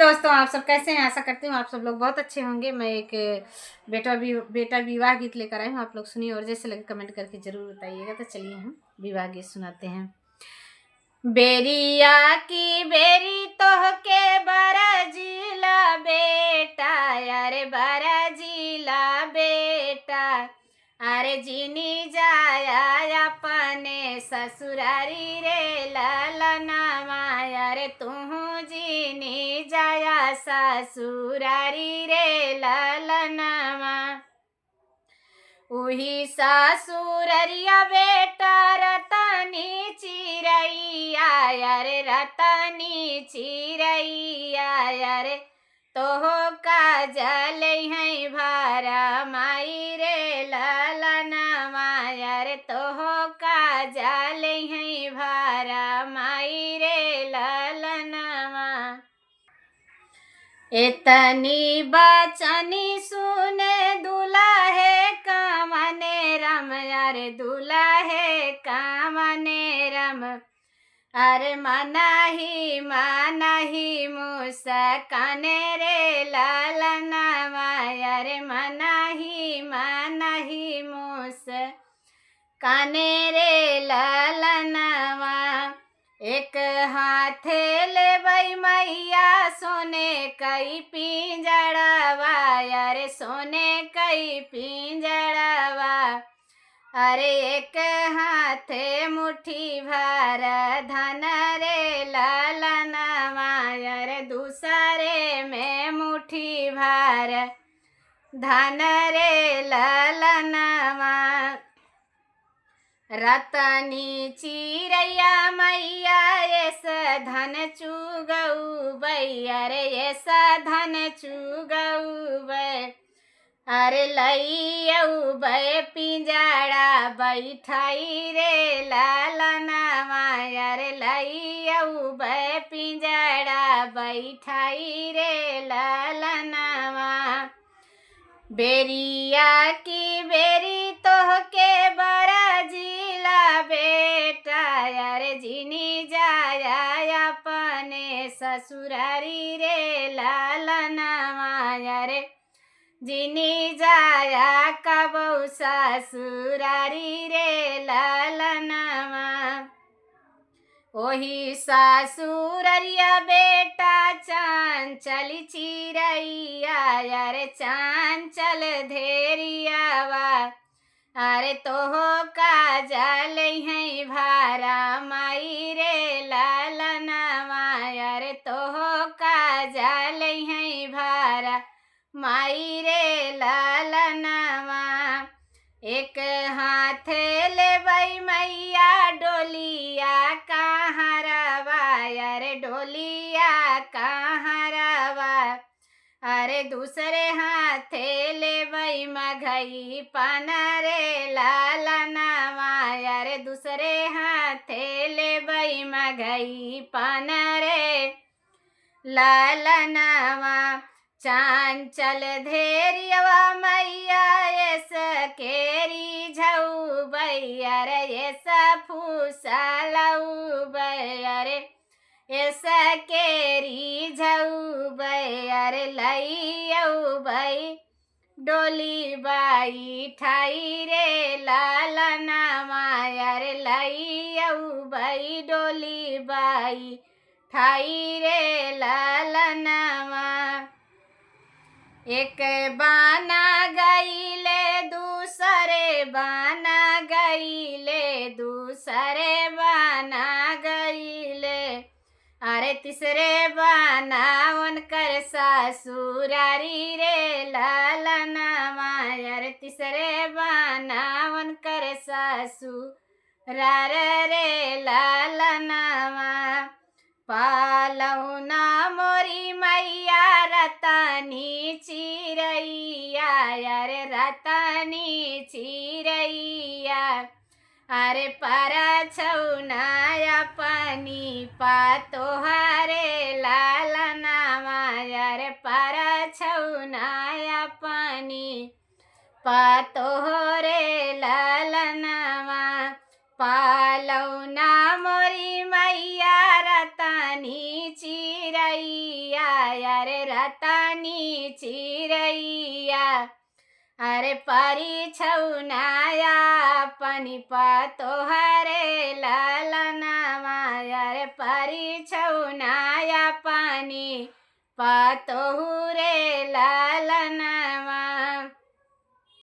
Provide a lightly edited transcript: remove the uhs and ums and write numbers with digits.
दोस्तों, आप सब कैसे हैं? आशा करती हूँ आप सब लोग बहुत अच्छे होंगे। मैं एक बेटा विवाह गीत लेकर आई हूँ, आप लोग सुनिए और जैसे लगे कमेंट करके ज़रूर बताइएगा। तो चलिए हम विवाह गीत सुनाते हैं। बेरिया की बेरी तोहके बरजिला बेटा, अरे बरजिला बेटा, अरे जिनी जाया अपने ससुरारी रे ललनामा, अरे तू जिनी जाया ससुरारी रे ललनामा। उही ससुररिया बेटा रतनी चिरैया, अरे रतनी चिरैया, अरे तोहो काजल है भारा माई रे ललनामा, अरे तोहो काजल है भारा माई रे ललनामा। एतनी बचनी सुने दुल्हे कामने रम, अरे दुल्हे कामने रम, अरे मनाही मुस्काने रे ललनामा, अरे मनाही मुस्काने रे ललनामा। एक हाथे ले मैया सोने कई पिंजड़वा, अरे सोने कई पिंजड़वा, अरे एक हाथे मुट्ठी भर धन रे ललनामा, अरे दूसरे में मुट्ठी भर धन रे ललनामा। रतनी चिरैया मैया एस धन चुगऊ बैया रे, एस धन चुगऊ बै, अरे लइयऊ बै पिंजड़ा बैठाई रे ललनामा, अरे लइयऊ बै पिंजड़ा बैठाई रे ललनामा। बेरिया की बेरी तोहके बरजिला बेटा, अरे जिनी जाया अपने ससुरारी रे ललनामा, अरे जिनी जाया कबऊ ससुरारी रे ललनामा। ओही ससुररिया बेटा चांचल चिरैया, अरे चांचल धेरियावा, अरे तोहो काजल है भारा माई रे ललनामा, अरे तोहो काजल है भारा माई रे ललनामा। एक हाथे ले मैया डोलिया कहाँ रवा, अरे डोलिया कहाँ रवा, अरे दूसरे हाथे ले मघई पन रे ललनामा, अरे दूसरे हाथे ले मघई पन रे ललनामा। चांचल धेरियवा मैया एस केरी झऊ बैया रे, एस फूसलऊ बैया रे, एस केरी झऊ बैया रे, लइयऊ बै डोली बाई ठाई रे ललनामा, अरे लइयऊ बै डोली बाई ठाई रे ललनामा। एक बाना गईले दूसरे बाना गईले, दूसरे बाना गईले, अरे तीसरे बाना उनकर ससुरारी रे ललनामा, अरे तीसरे बाना उनकर ससुरार रे ललनामा। पालौना मोरी मैया रतनी चिरैया, अरे रतनी चिरैया, अरे परछौना अपनी पातोहरे ललनामा, अरे परछौना अपनी पातोहरे ललनामा। पालौना मोरी मैया रतनी चिरैया, अरे रतनी चिरैया अरे परी छौनाया पनि तोहरे ललनामा अरे परी छौनाया पनि तोहरे ललना